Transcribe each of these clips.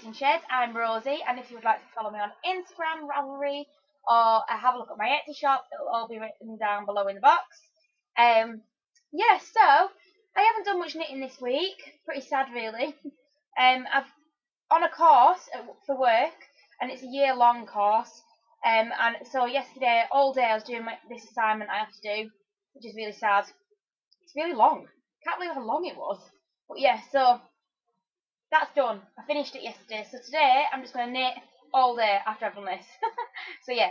Knitting Shed. I'm Rosie, and if you would like to follow me on Instagram, Ravelry, or have a look at my Etsy shop, it'll all be written down below in the box. Yeah, so I haven't done much knitting this week. Pretty sad, really. I've on a course for work, and it's a year-long course. And so yesterday, all day, I was doing this assignment I have to do, which is really sad. It's really long. Can't believe how long it was. But yeah, so that's done. I finished it yesterday. So today, I'm just going to knit all day after I've done this. So yeah.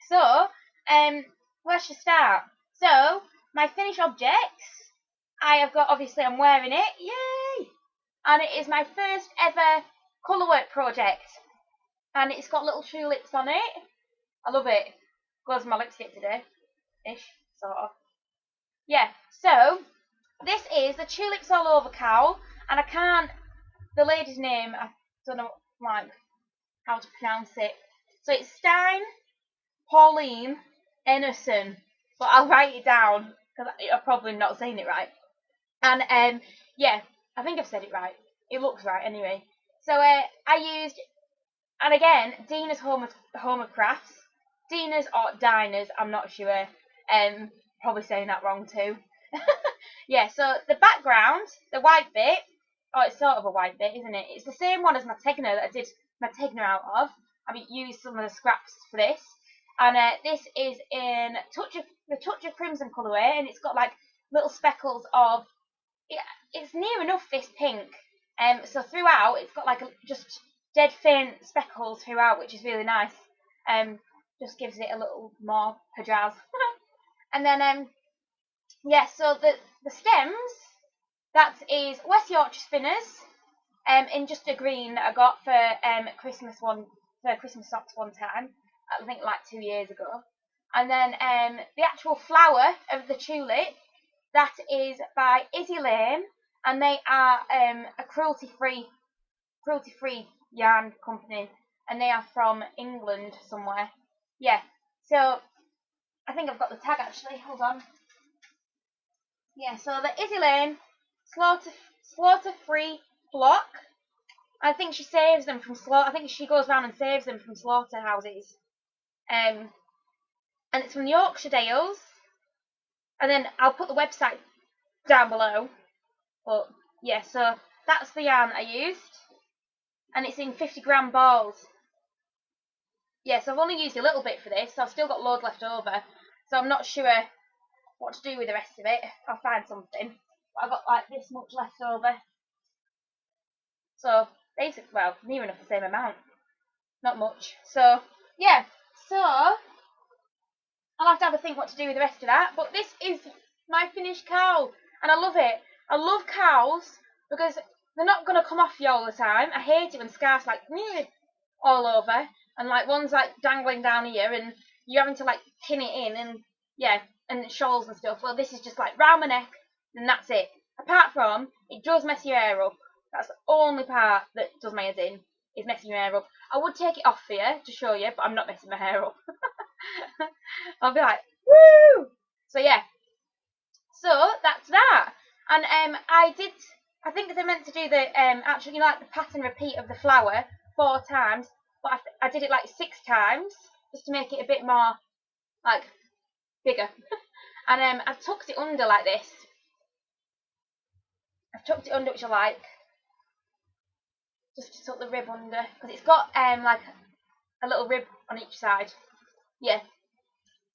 So, where should I start? So, my finished objects, I have got, obviously I'm wearing it, yay! And it is my first ever colourwork project. And it's got little tulips on it. I love it. Goes with my lipstick today. Ish, sort of. Yeah, so, this is the Tulips All Over cowl. And I can't, the lady's name, I don't know, like, how to pronounce it. So it's Stein Pauline Enerson, but I'll write it down because I'm probably not saying it right. And yeah, I think I've said it right. It looks right anyway. So I used, and again, Dina's Home of Crafts, Dina's or Dinah's, I'm not sure. Probably saying that wrong too. Yeah. So the background, the white bit, oh, it's sort of a white bit, isn't it? It's the same one as my Tegner that I did my Tegner out of. I mean, used some of the scraps for this. And this is in the Touch of Crimson colourway, and it's got like little speckles of, it's near enough this pink. So throughout, it's got like just dead faint speckles throughout, which is really nice. Just gives it a little more hijaz. And then, yeah, so the stems, that is West Yorkshire Spinners, in just a green that I got for Christmas socks one time. I think like 2 years ago. And then the actual flower of the tulip, that is by Izzy Lane, and they are a cruelty-free yarn company, and they are from England somewhere. Yeah, so I think I've got the tag actually. Hold on. Yeah, so the Izzy Lane slaughter-free flock. I think she saves them from slaughter. I think she goes around and saves them from slaughterhouses. And it's from the Yorkshire Dales. And then I'll put the website down below. But yeah, so that's the yarn I used. And it's in 50-gram balls. Yeah, so I've only used a little bit for this, so I've still got loads left over. So I'm not sure what to do with the rest of it. I'll find something. But I've got like this much left over. So basically, well, near enough the same amount. Not much. So yeah, so I'll have to have a think what to do with the rest of that. But this is my finished cowl, and I love it. I love cowls because they're not going to come off you all the time. I hate it when scarves like all over, and like one's like dangling down here, and you're having to like pin it in, and yeah, and shawls and stuff. Well, this is just like round my neck, and that's it. Apart from, it does mess your hair up. That's the only part that does my head in, is messing your hair up. I would take it off for you to show you, but I'm not messing my hair up. I'll be like, woo! So yeah. So that's that. And I think they meant to do the actually, you know, like the pattern repeat of the flower 4 times, but I did it like 6 times just to make it a bit more like bigger. And I've tucked it under like this. I've tucked it under, which I like, just to tuck the rib under, because it's got like a little rib on each side. Yeah.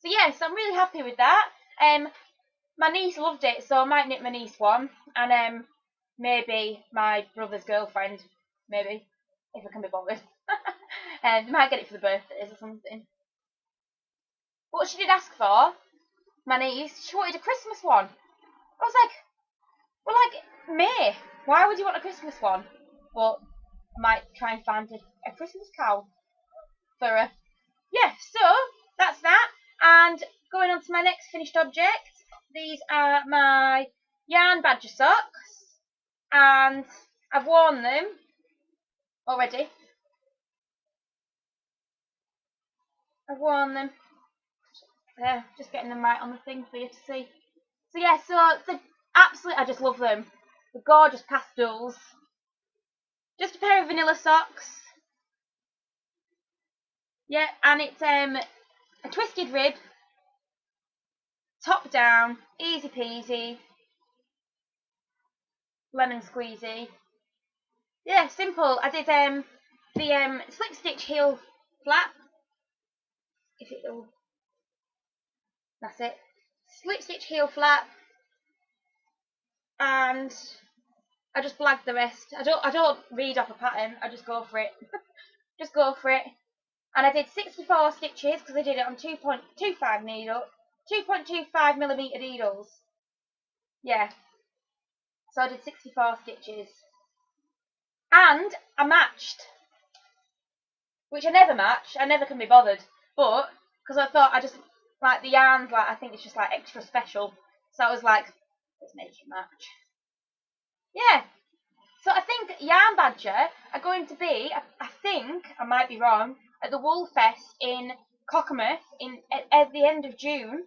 So yeah, so I'm really happy with that. My niece loved it, so I might knit my niece one, and maybe my brother's girlfriend, maybe, if I can be bothered. And might get it for the birthdays or something. What she did ask for, my niece, she wanted a Christmas one. I was like, well, like May, why would you want a Christmas one? But I might try and find a Christmas cowl for her. Yeah, so that's that. And going on to my next finished object, these are my yarn badger socks, and I've worn them already. I've worn them. Just getting them right on the thing for you to see. So yeah, so the absolute, I just love them. The gorgeous pastels. Just a pair of vanilla socks. Yeah, and it's a twisted rib, top down, easy peasy, lemon squeezy. Yeah, simple. I did the slip stitch heel flap. If it'll, that's it. Slip stitch heel flap, and I just blagged the rest. I don't read off a pattern. I just go for it. Just go for it. And I did 64 stitches because I did it on 2.25 needle, 2.25 millimeter needles. Yeah. So I did 64 stitches. And I matched, which I never match. I never can be bothered. But because I thought I just like the yarns, like I think it's just like extra special. So I was like, let's make it match. Yeah. So I think Yarn Badger are going to be, I think, I might be wrong, at the Wool Fest in Cockermouth at the end of June.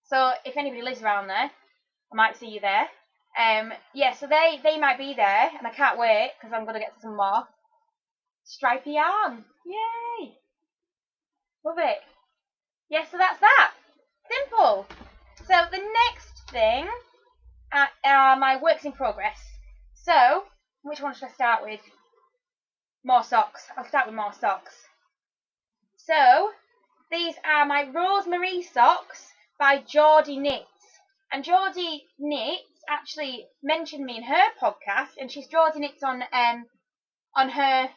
So if anybody lives around there, I might see you there. Yeah, so they might be there, and I can't wait because I'm going to get some more stripy yarn. Yay! Love it. Yeah, so that's that. Simple. So the next thing are my works in progress. So, which one should I start with? More socks. I'll start with more socks. So, these are my Rosemary socks by Geordie Knits. And Geordie Knits actually mentioned me in her podcast, and she's Geordie Knits on her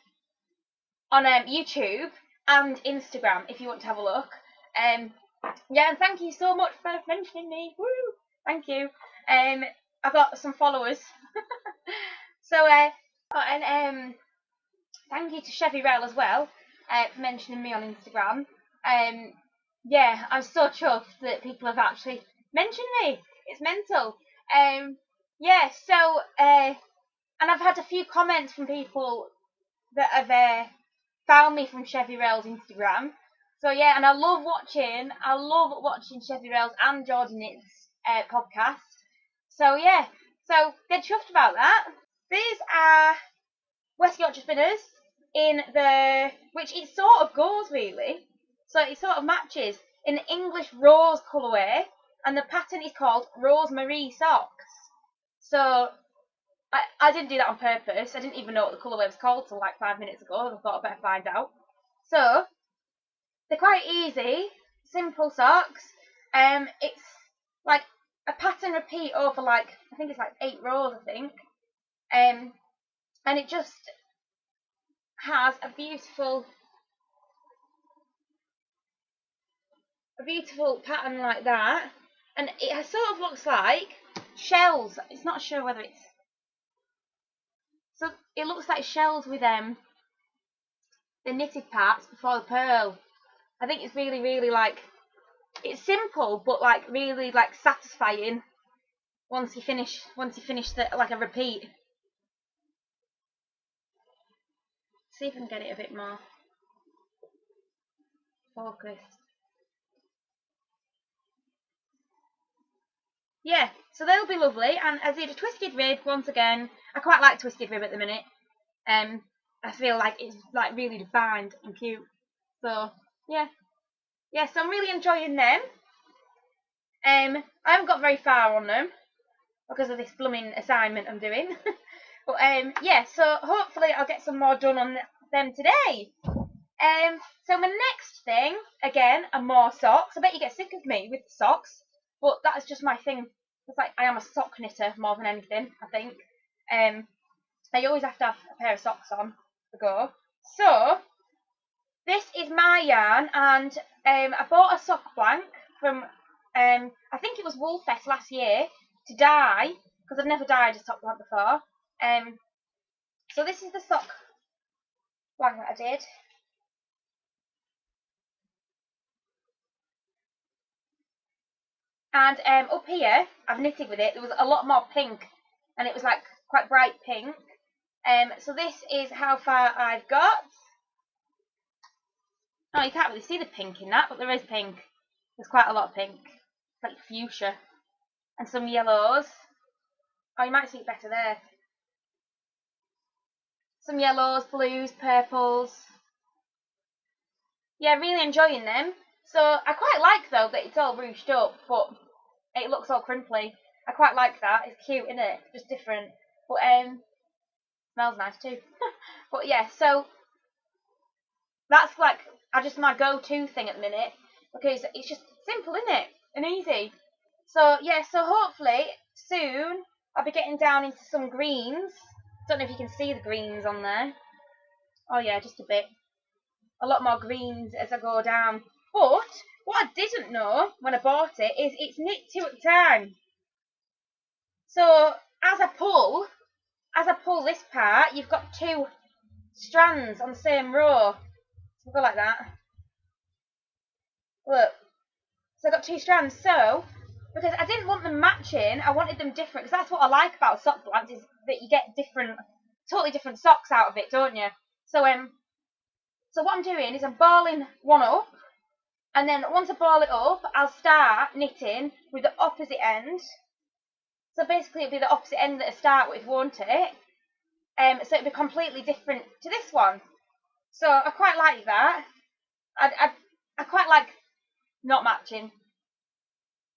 YouTube and Instagram if you want to have a look. Yeah, and thank you so much for mentioning me. Woo! Thank you. I've got some followers. So thank you to Chevy Rel as well for mentioning me on Instagram. Yeah, I'm so chuffed that people have actually mentioned me. It's mental. Yeah, so and I've had a few comments from people that have found me from Chevy Rel's Instagram. So yeah, and I love watching Chevy Rel's and Geordie Knits podcast. So yeah, so get chuffed about that. These are West Yorkshire spinners which it sort of goes really. So it sort of matches in the English rose colourway, and the pattern is called Rosemary socks. So I didn't do that on purpose. I didn't even know what the colourway was called till like 5 minutes ago. I thought I'd better find out. So they're quite easy, simple socks. It's like a pattern repeat over like I think it's like 8 rows. I think. And it just has a beautiful pattern like that, and it sort of looks like shells. It's not sure whether it's so. It looks like shells with the knitted parts before the purl. I think it's really, really like it's simple, but like really like satisfying once you finish the like a repeat. See if I can get it a bit more focused. Yeah, so they'll be lovely. And I did a twisted rib once again. I quite like twisted rib at the minute. I feel like it's like really defined and cute. So yeah, so I'm really enjoying them. I haven't got very far on them because of this blooming assignment I'm doing. But yeah, so hopefully I'll get some more done on them today. So my next thing again are more socks. I bet you get sick of me with the socks, but that's just my thing. It's like I am a sock knitter more than anything. I think. I always have to have a pair of socks on to go. So this is my yarn, and I bought a sock blank from I think it was Woolfest last year to dye because I've never dyed a sock blank before. So this is the sock blank that I did. And up here, I've knitted with it. There was a lot more pink, and it was like quite bright pink. So this is how far I've got. Oh, you can't really see the pink in that, but there is pink. There's quite a lot of pink, like fuchsia, and some yellows. Oh, you might see it better there. some yellows, blues, purples. Yeah, really enjoying them. So I quite like though that it's all ruched up, but it looks all crimply. I quite like that. It's cute, isn't it? Just different. But smells nice too. But yeah, so that's like just my go-to thing at the minute because it's just simple, isn't it? And easy. So yeah, so hopefully soon I'll be getting down into some greens. Don't know if you can see the greens on there. Oh yeah, just a bit. A lot more greens as I go down. But what I didn't know when I bought it is it's knit 2 at a time. So as I pull this part, you've got 2 strands on the same row. So go like that. Look. So I've got 2 strands. So because I didn't want them matching, I wanted them different. Because that's what I like about sock plants is that you get totally different socks out of it, don't you? So so what I'm doing is I'm balling one up, and then once I ball it up, I'll start knitting with the opposite end. So basically it'll be the opposite end that I start with, won't it? So it'll be completely different to this one. So I quite like that. I quite like not matching.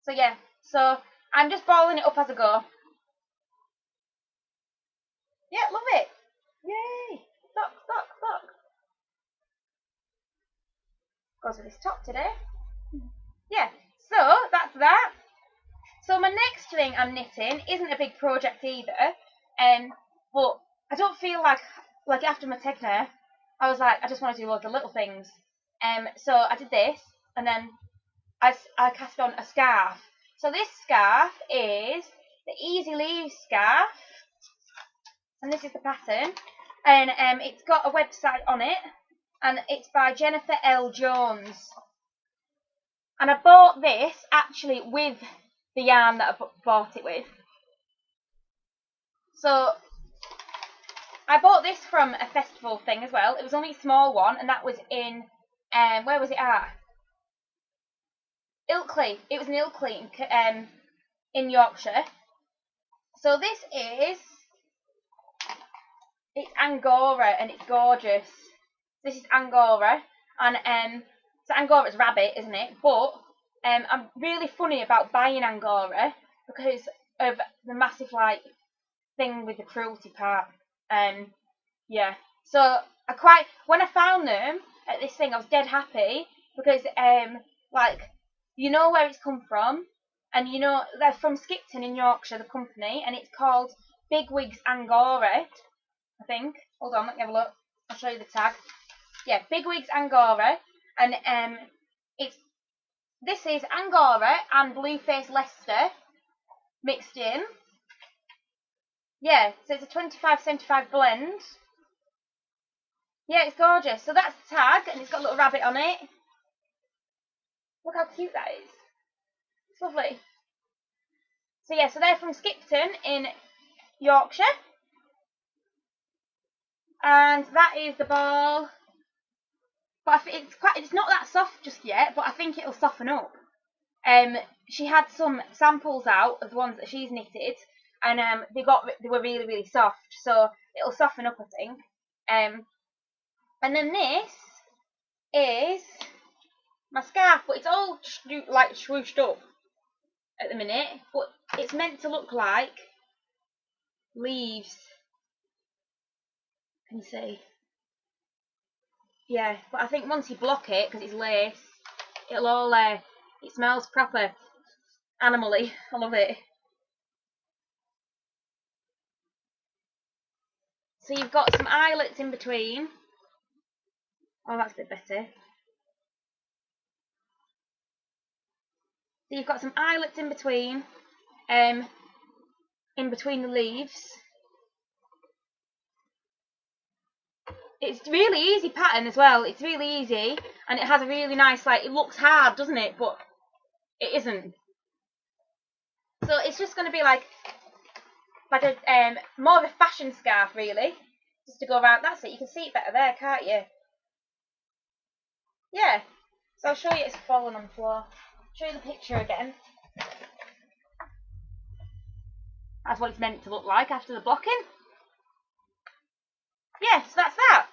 So yeah, so I'm just balling it up as I go. Yeah, love it. Yay! Sock, sock, sock. Goes with this top today. Yeah, so that's that. So my next thing I'm knitting isn't a big project either, but I don't feel like after my techno, I was like I just want to do loads of little things. So I did this, and then I cast on a scarf. So this scarf is the Easy Leaves scarf, and this is the pattern, and it's got a website on it, and it's by Jennifer L. Jones. And I bought this actually with the yarn that I bought it with. So I bought this from a festival thing as well. It was only a small one, and that was in where was it at? Ilkley. It was in Ilkley in Yorkshire. So this is it's Angora, and it's gorgeous. This is Angora, and so Angora's rabbit, isn't it? But I'm really funny about buying Angora because of the massive thing with the cruelty part. Yeah. So when I found them at this thing, I was dead happy because you know where it's come from, and you know they're from Skipton in Yorkshire, the company, and it's called Bigwigs Angora, I think. Hold on, let me have a look. I'll show you the tag. Yeah, Bigwigs Angora, and this is Angora and Blueface Leicester mixed in. Yeah, so it's a 25-75 blend. Yeah, it's gorgeous. So that's the tag, and it's got a little rabbit on it. Look how cute that is. It's lovely. So yeah, so they're from Skipton in Yorkshire. And that is the ball. But it's not that soft just yet, but I think it'll soften up. She had some samples out of the ones that she's knitted, and they were really, really soft, so it'll soften up, I think. And then this is my scarf, but it's all swooshed up at the minute, but it's meant to look like leaves. Can you see? Yeah, but I think once you block it, because it's lace, it'll all it smells proper animally. I love it. So you've got some eyelets in between. Oh, that's a bit better. So you've got some eyelets in between the leaves. It's really easy pattern as well. It's really easy, and it has a really nice it looks hard, doesn't it? But it isn't. So it's just going to be like a more of a fashion scarf, really, just to go around. That's it. You can see it better there, can't you? Yeah. So I'll show you it's fallen on the floor. Show you the picture again. That's what it's meant to look like after the blocking. yes, that's that.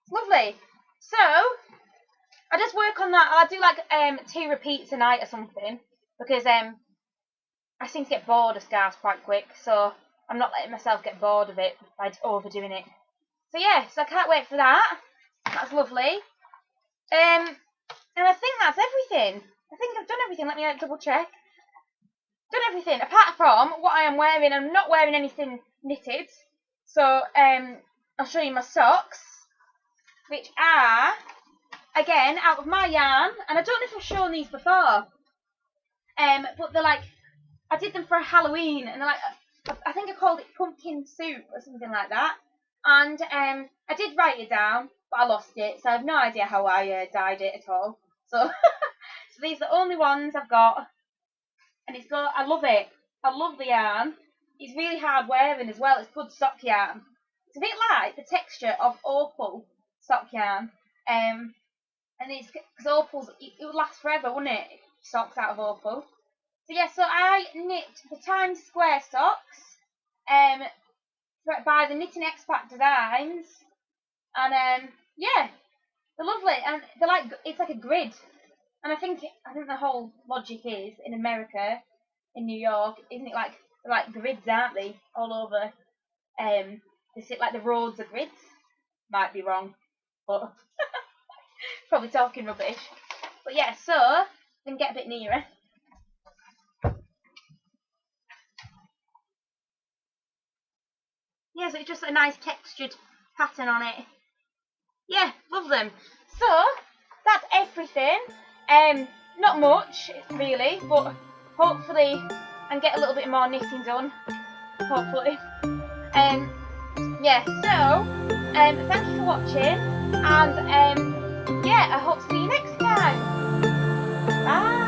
It's lovely. So I just work on that. I do like 2 repeats a night or something because I seem to get bored of scarves quite quick, so I'm not letting myself get bored of it by overdoing it. So yeah, so I can't wait for that. That's lovely. And I think that's everything. I think I've done everything. Let me double check. Done everything apart from what I am wearing. I'm not wearing anything knitted. So I'll show you my socks, which are again out of my yarn, and I don't know if I've shown these before. But they're like, I did them for Halloween, and they're like, I think I called it pumpkin soup or something like that. And I did write it down, but I lost it, so I have no idea how I dyed it at all. So, so these are the only ones I've got, and it's got. I love it. I love the yarn. It's really hard wearing as well. It's good sock yarn. It's a bit like the texture of opal sock yarn, and it's because opals it would last forever, wouldn't it? Socks out of opal. So yeah, so I knit the Times Square socks, by the Knitting Expat Designs, and yeah, they're lovely, and they're like it's like a grid, and I think the whole logic is in America, in New York, isn't it like they're like grids, aren't they, all over? They sit like the roads are grids. Might be wrong, but probably talking rubbish. But yeah, so then get a bit nearer. Yeah, so it's just a nice textured pattern on it. Yeah, love them. So that's everything. Not much really, but hopefully I can get a little bit more knitting done. Hopefully. Yeah. So thank you for watching, and yeah, I hope to see you next time. Bye.